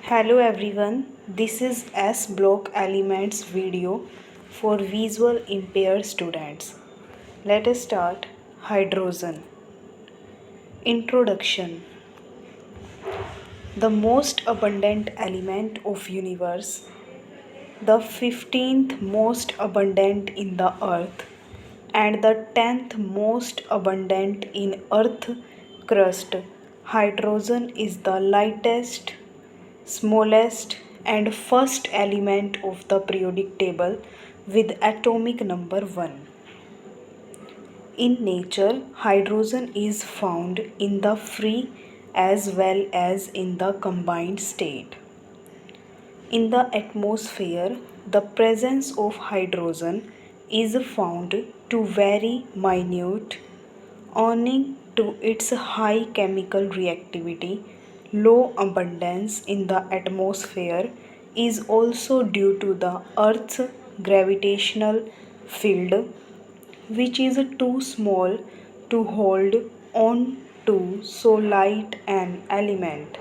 Hello everyone, this is S Block Elements video for visual impaired students. Let us start. Hydrogen. Introduction. The most abundant element of universe, the 15th most abundant in the earth and the 10th most abundant in earth crust. Hydrogen is the lightest, smallest and first element of the periodic table with atomic number 1. In nature, hydrogen is found in the free as well as in the combined state. In the atmosphere, the presence of hydrogen is found to very minute owing to its high chemical reactivity. Low abundance in the atmosphere is also due to the Earth's gravitational field, which is too small to hold on to so light an element.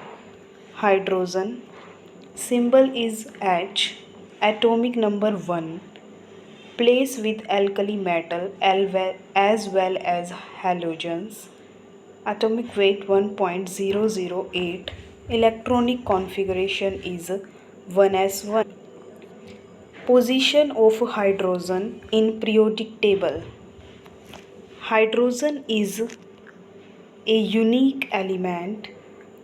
Hydrogen symbol is H, atomic number 1, place with alkali metal as well as halogens. Atomic weight 1.008. Electronic configuration is 1s1. Position of hydrogen in periodic table. Hydrogen is a unique element.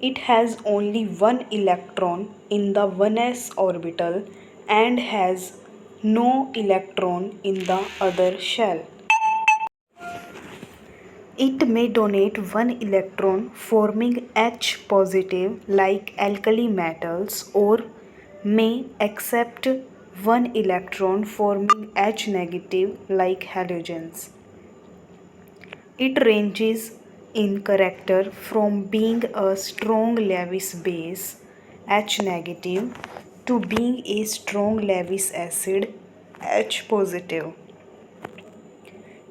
It has only one electron in the 1s orbital and has no electron in the other shell. It may donate one electron forming H positive like alkali metals or may accept one electron forming H negative like halogens. It ranges in character from being a strong Lewis base H negative to being a strong Lewis acid H positive.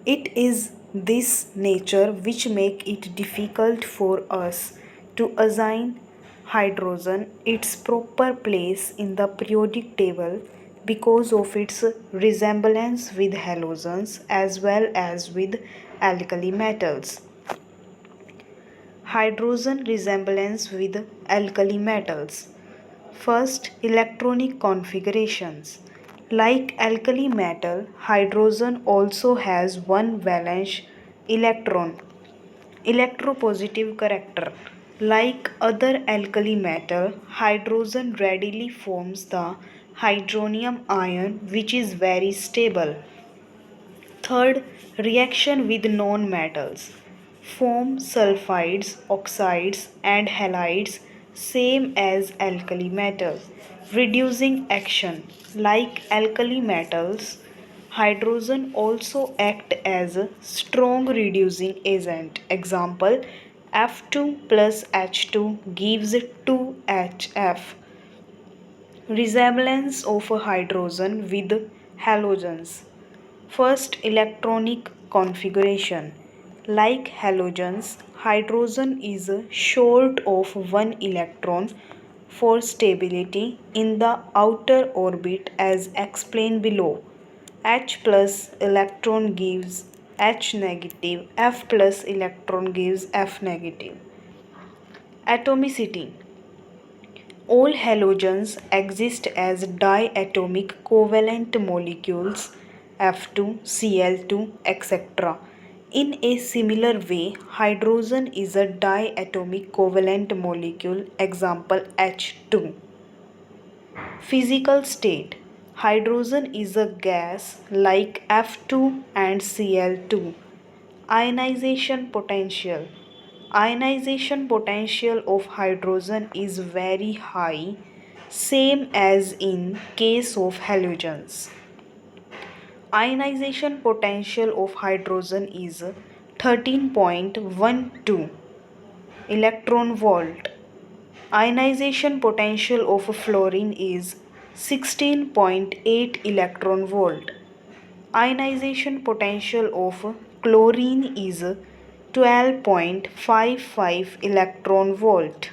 It is this nature which make it difficult for us to assign hydrogen its proper place in the periodic table because of its resemblance with halogens as well as with alkali metals. Hydrogen resemblance with alkali metals. First, electronic configurations. Like alkali metal, hydrogen also has one valence electron. Electropositive character. Like other alkali metal, hydrogen readily forms the hydronium ion which is very stable. Third, reaction with non-metals. Form sulfides, oxides and halides same as alkali metal. Reducing action. Like alkali metals, hydrogen also act as a strong reducing agent. Example, F2 plus H2 gives 2HF. Resemblance of hydrogen with halogens. First, electronic configuration. Like halogens, hydrogen is short of one electron for stability in the outer orbit as explained below. H plus electron gives H negative, F plus electron gives F negative. Atomicity. All halogens exist as diatomic covalent molecules F2, Cl2, etc. In a similar way, hydrogen is a diatomic covalent molecule, example H2. Physical state. Hydrogen is a gas like F2 and Cl2. Ionization potential. Ionization potential of hydrogen is very high, same as in case of halogens. Ionization potential of hydrogen is 13.12 electron volt. Ionization potential of fluorine is 16.8 electron volt. Ionization potential of chlorine is 12.55 electron volt.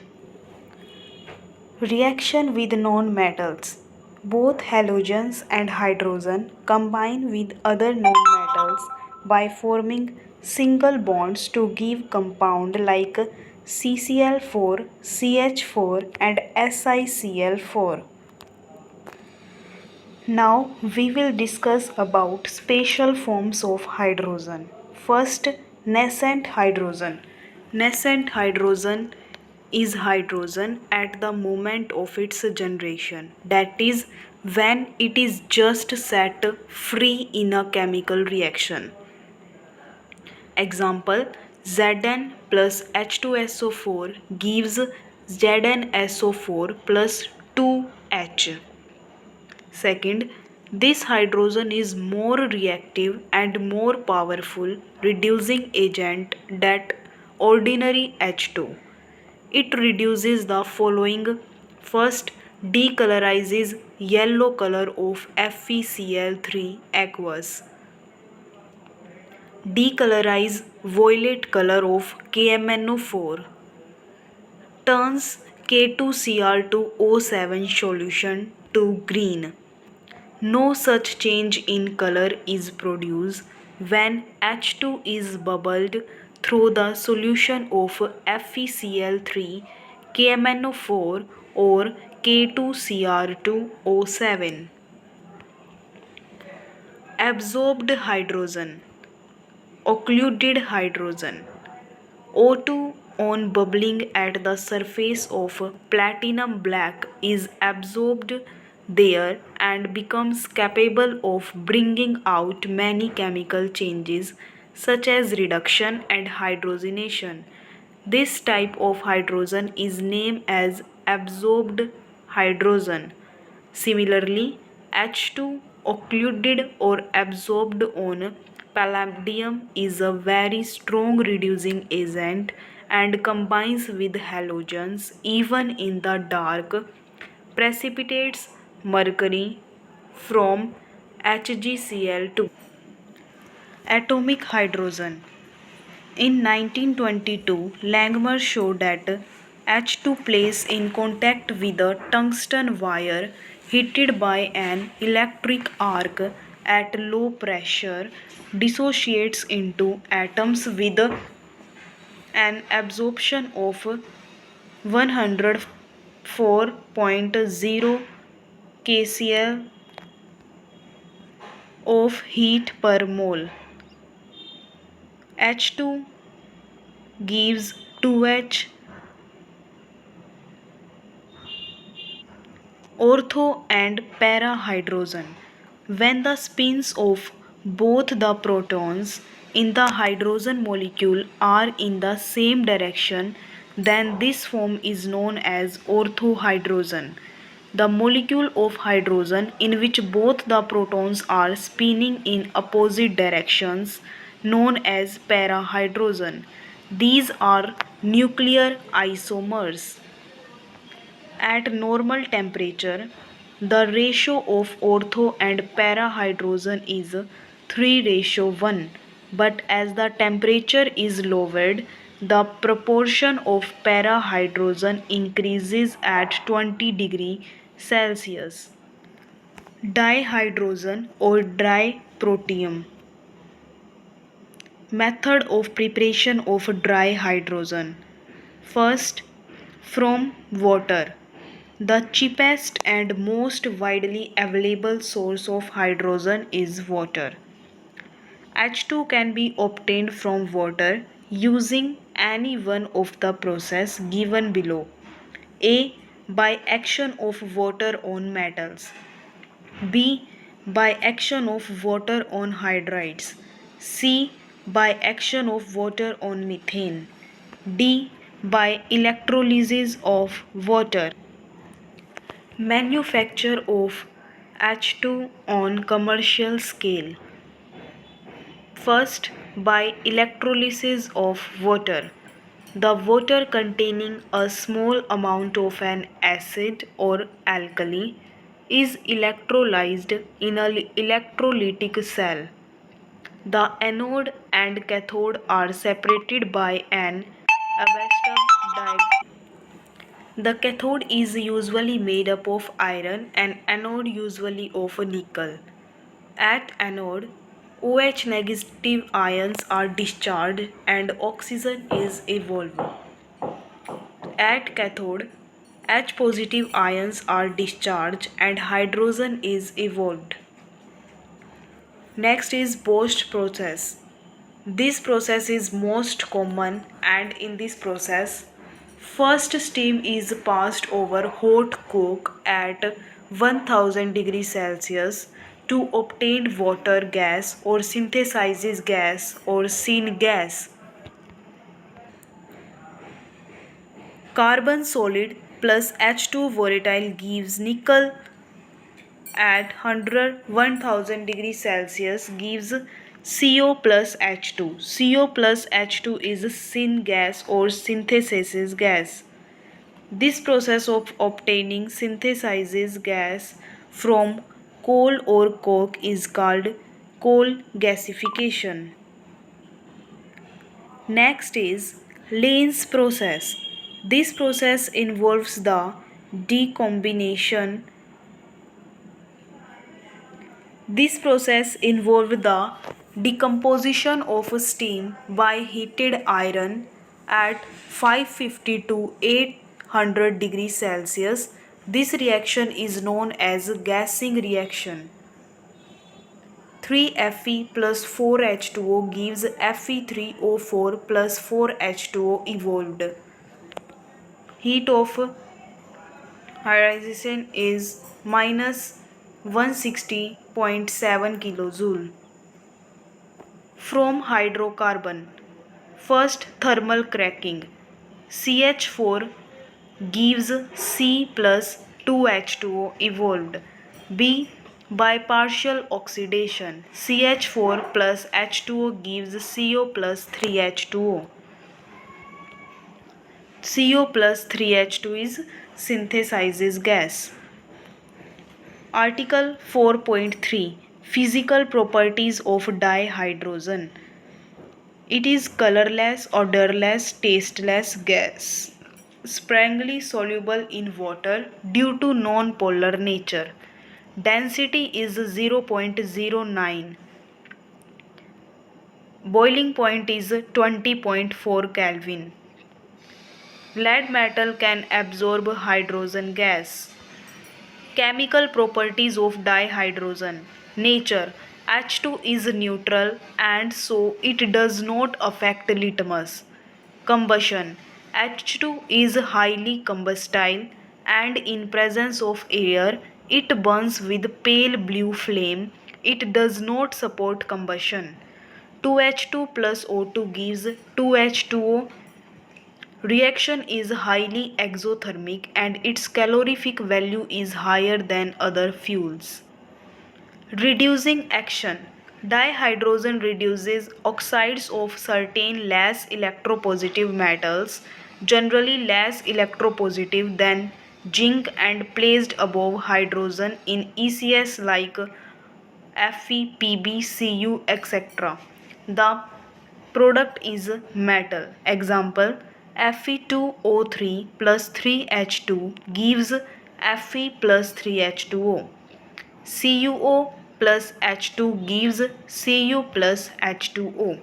Reaction with non-metals. Both halogens and hydrogen combine with other non-metals by forming single bonds to give compound like CCl4, CH4 and SiCl4. Now we will discuss about special forms of hydrogen. First, nascent hydrogen. Nascent hydrogen is hydrogen at the moment of its generation, that is, when it is just set free in a chemical reaction. Example, Zn plus H2SO4 gives ZnSO4 plus 2H. Second, this hydrogen is more reactive and more powerful reducing agent than ordinary H2. It reduces the following. First, decolorizes yellow color of FeCl3 aqueous. Decolorize violet color of KMnO4. Turns K2Cr2O7 solution to green. No such change in color is produced when H2 is bubbled through the solution of FeCl3, KMnO4 or K2Cr2O7. Absorbed hydrogen, occluded hydrogen. O2 on bubbling at the surface of platinum black is absorbed there and becomes capable of bringing out many chemical changes such as reduction and hydrogenation. This type of hydrogen is named as absorbed hydrogen. Similarly, H2 occluded or absorbed on palladium is a very strong reducing agent and combines with halogens even in the dark, precipitates mercury from HgCl2. Atomic hydrogen. In 1922, Langmuir showed that H2 placed in contact with a tungsten wire heated by an electric arc at low pressure dissociates into atoms with an absorption of 104.0 kcal of heat per mole. H2 gives 2H. Ortho and para hydrogen. When the spins of both the protons in the hydrogen molecule are in the same direction, then this form is known as orthohydrogen. The molecule of hydrogen in which both the protons are spinning in opposite directions, known as parahydrogen. These are nuclear isomers. At normal temperature, the ratio of ortho and para hydrogen is 3:1. But as the temperature is lowered, the proportion of para hydrogen increases at 20 degrees Celsius. Dihydrogen or dry protium. Method of preparation of dry hydrogen. First, from water. The cheapest and most widely available source of hydrogen is water. H2 can be obtained from water using any one of the process given below. A. By action of water on metals. B. By action of water on hydrides. C. By action of water on methane. D. By electrolysis of water. Manufacture of H2 on commercial scale. First, by electrolysis of water. The water containing a small amount of an acid or alkali is electrolyzed in an electrolytic cell. The anode and cathode are separated by an Abastov diagram. The cathode is usually made up of iron and anode usually of nickel. At anode, OH negative ions are discharged and oxygen is evolved. At cathode, H positive ions are discharged and hydrogen is evolved. Next is post process. This process is most common, and in this process, first steam is passed over hot coke at 1000 degrees Celsius to obtain water gas or synthesizes gas or syngas. Carbon solid plus H2 volatile gives nickel at 1000 degrees Celsius gives CO plus H2. CO plus H2 is a syngas or synthesis gas. This process of obtaining synthesizes gas from coal or coke is called coal gasification. Next is Lane's process. This process involves the decombination This process involved the decomposition of steam by heated iron at 550 to 800 degrees Celsius. This reaction is known as gassing reaction. 3Fe plus 4H2O gives Fe3O4 plus 4H2O evolved. Heat of hydrogen is minus 160.7 kilojoule. From hydrocarbon, first thermal cracking, CH4 gives C plus 2H2O evolved. B. By partial oxidation, CH4 plus H2O gives CO plus 3H2O. CO plus 3H2 is synthesizes gas. Article 4.3 Physical properties of dihydrogen. It is colorless, odorless, tasteless gas, strongly soluble in water due to non-polar nature. Density is 0.09. Boiling point is 20.4 Kelvin. Lead metal can absorb hydrogen gas. Chemical properties of dihydrogen. Nature. H2 is neutral and so it does not affect litmus. Combustion. H2 is highly combustible and in presence of air it burns with pale blue flame. It does not support combustion. 2H2 plus O2 gives 2H2O. Reaction is highly exothermic and its calorific value is higher than other fuels. Reducing action. Dihydrogen reduces oxides of certain less electropositive metals, generally less electropositive than zinc and placed above hydrogen in ECS like Fe, Pb, Cu, etc. The product is metal. Example, Fe2O3 plus 3H2 gives Fe plus 3H2O. CuO plus H2 gives Cu plus H2O.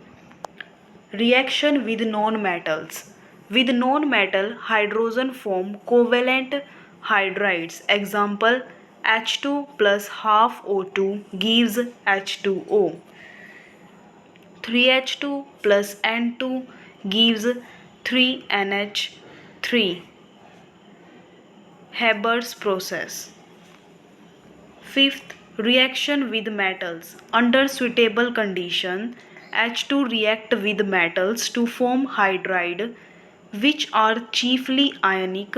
Reaction with non-metals. With non-metal, hydrogen form covalent hydrides. Example, H2 plus half O2 gives H2O. 3H2 plus N2 gives 3NH3. Haber's process. Fifth, reaction with metals. Under suitable condition, H2 react with metals to form hydride, which are chiefly ionic.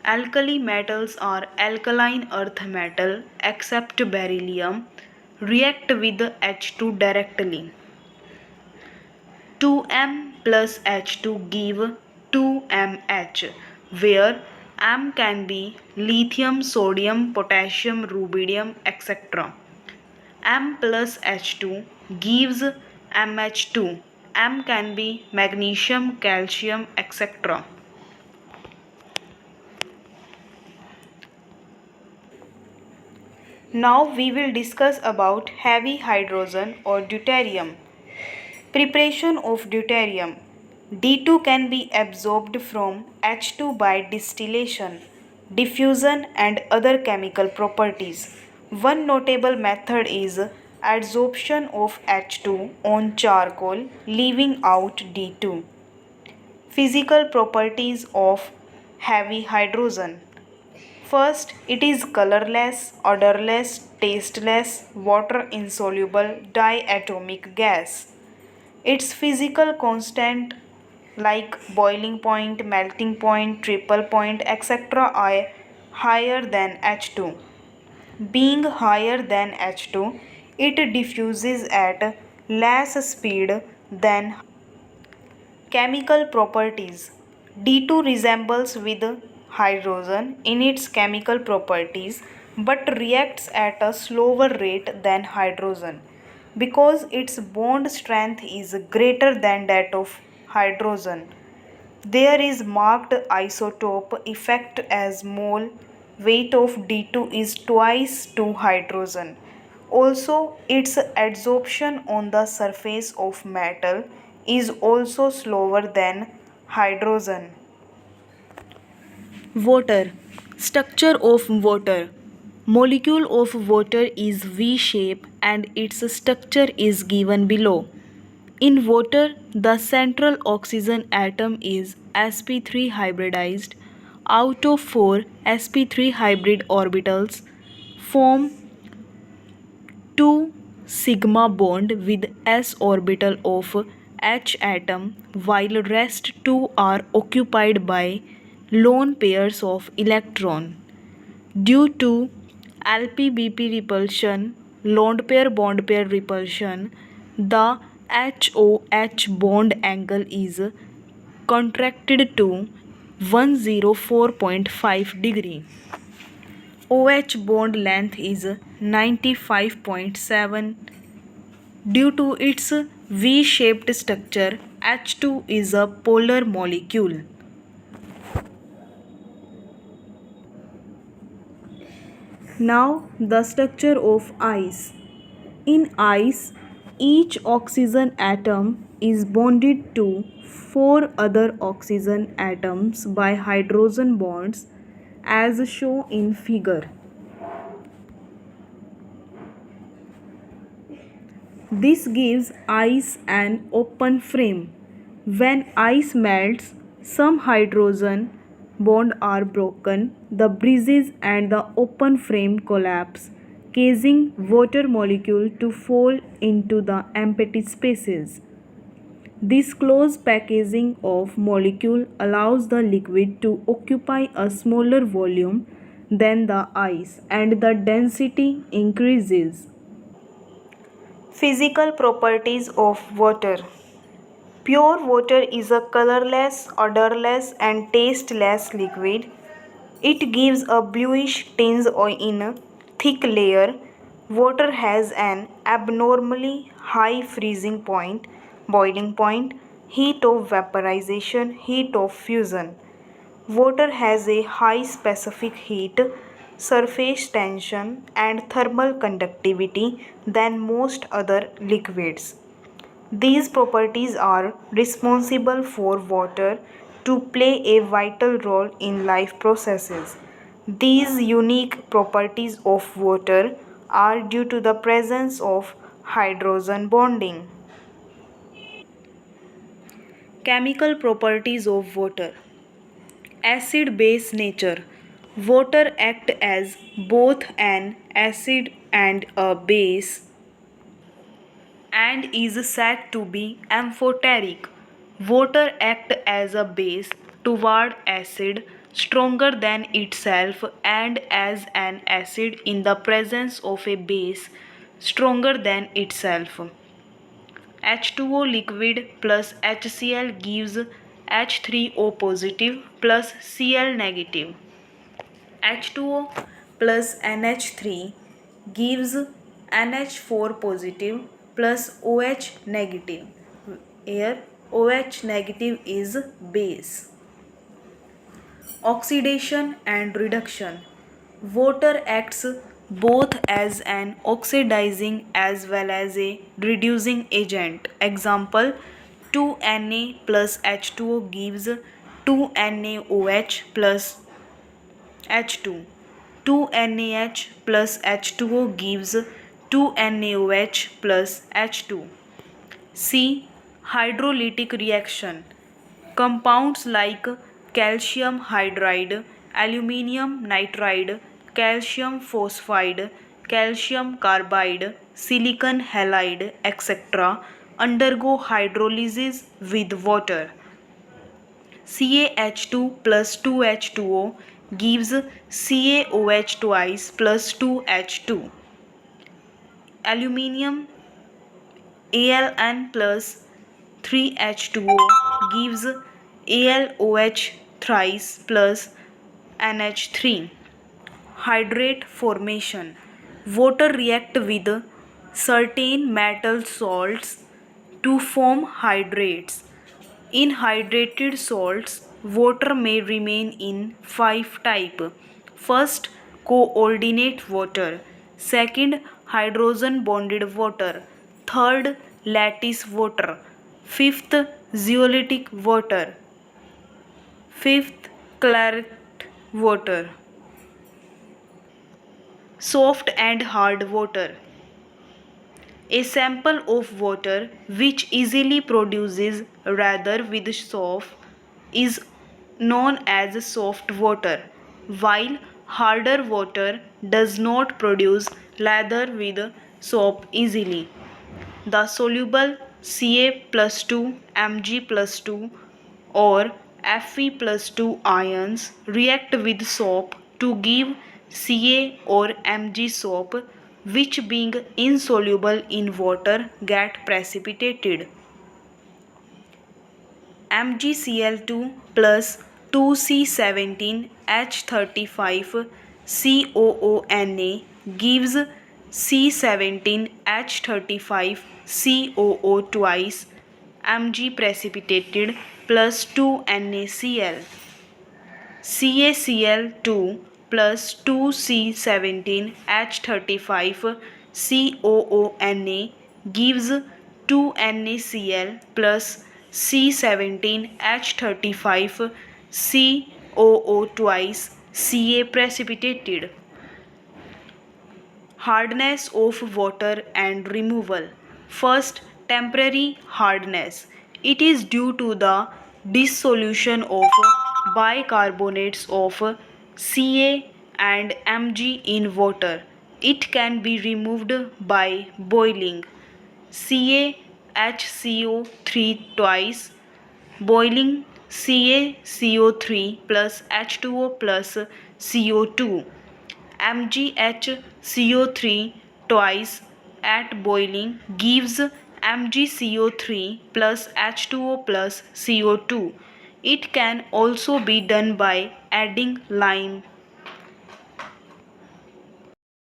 Alkali metals are alkaline earth metal except beryllium react with H2 directly. 2M plus H2 give 2MH, where M can be lithium, sodium, potassium, rubidium, etc. M plus H2 gives MH2. M can be magnesium, calcium, etc. Now we will discuss about heavy hydrogen or deuterium. Preparation of deuterium. D2 can be absorbed from H2 by distillation, diffusion and other chemical properties. One notable method is adsorption of H2 on charcoal, leaving out D2. Physical properties of heavy hydrogen. First, it is colorless, odorless, tasteless, water insoluble diatomic gas. Its physical constant like boiling point, melting point, triple point, etc. are higher than H2. Being higher than H2, it diffuses at less speed than. Chemical properties. D2 resembles with hydrogen in its chemical properties but reacts at a slower rate than hydrogen because its bond strength is greater than that of hydrogen. There is marked isotope effect as mole weight of D2 is twice to hydrogen. Also, its adsorption on the surface of metal is also slower than hydrogen. Water. Structure of water. Molecule of water is V shape and its structure is given below. In water, the central oxygen atom is sp3 hybridized. Out of 4 sp3 hybrid orbitals form 2 sigma bond with s orbital of H atom while rest 2 are occupied by lone pairs of electron. Due to LP-BP repulsion, lone pair bond pair repulsion, the HOH bond angle is contracted to 104.5 degree. OH bond length is 95.7. Due to its V-shaped structure, H2 is a polar molecule. Now the structure of ice. In ice, each oxygen atom is bonded to 4 other oxygen atoms by hydrogen bonds as shown in figure. This gives ice an open frame. When ice melts, some hydrogen bonds are broken, the bridges and the open frame collapse, causing water molecule to fall into the empty spaces. This close packaging of molecule allows the liquid to occupy a smaller volume than the ice and the density increases. Physical properties of water. Pure water is a colorless, odorless, and tasteless liquid. It gives a bluish tinge in a thick layer. Water has an abnormally high freezing point, boiling point, heat of vaporization, heat of fusion. Water has a high specific heat, surface tension, and thermal conductivity than most other liquids. These properties are responsible for water to play a vital role in life processes. These unique properties of water are due to the presence of hydrogen bonding. Chemical properties of water. Acid base nature. Water acts as both an acid and a base and is said to be amphoteric. Water acts as a base toward acid stronger than itself and as an acid in the presence of a base stronger than itself. H2O liquid plus HCl gives H3O positive plus Cl negative. H2O plus NH3 gives NH4 positive plus OH negative. Here OH negative is base. Oxidation and reduction. Water acts both as an oxidizing as well as a reducing agent. Example, 2Na plus H2O gives 2NaOH plus H2. 2NaH plus H2O gives 2NaOH plus H2. C. Hydrolytic reaction. Compounds like calcium hydride, aluminium nitride, calcium phosphide, calcium carbide, silicon halide, etc. undergo hydrolysis with water. CaH2 plus 2H2O gives CaOH twice plus 2H2. Aluminium Aln plus 3H2O gives AlOH thrice plus NH3. Hydrate formation. Water react with certain metal salts to form hydrates. In hydrated salts, water may remain in five types. First, coordinate water. Second, hydrogen bonded water. Third, lattice water. Fifth, zeolitic water. Fifth, claret water. Soft and hard water. A sample of water which easily produces rather with soap is known as soft water, while harder water does not produce lather with soap easily. The soluble Ca plus 2, Mg plus 2 or Fe plus 2 ions react with soap to give Ca or Mg soap, which being insoluble in water get precipitated. MgCl2 plus 2C17H35 COONA gives C17H35 COO twice Mg precipitated plus 2 NaCl. CaCl2 plus 2C17H35 COONA gives 2 NaCl plus C17H35 COO twice Ca precipitated. Hardness of water and removal. First, temporary hardness. It is due to the dissolution of bicarbonates of Ca and Mg in water. It can be removed by boiling CaHCO3 twice, boiling CaCO3 plus H2O plus CO2. MgHCO3 twice at boiling gives MgCO3 plus H2O plus CO2. It can also be done by adding lime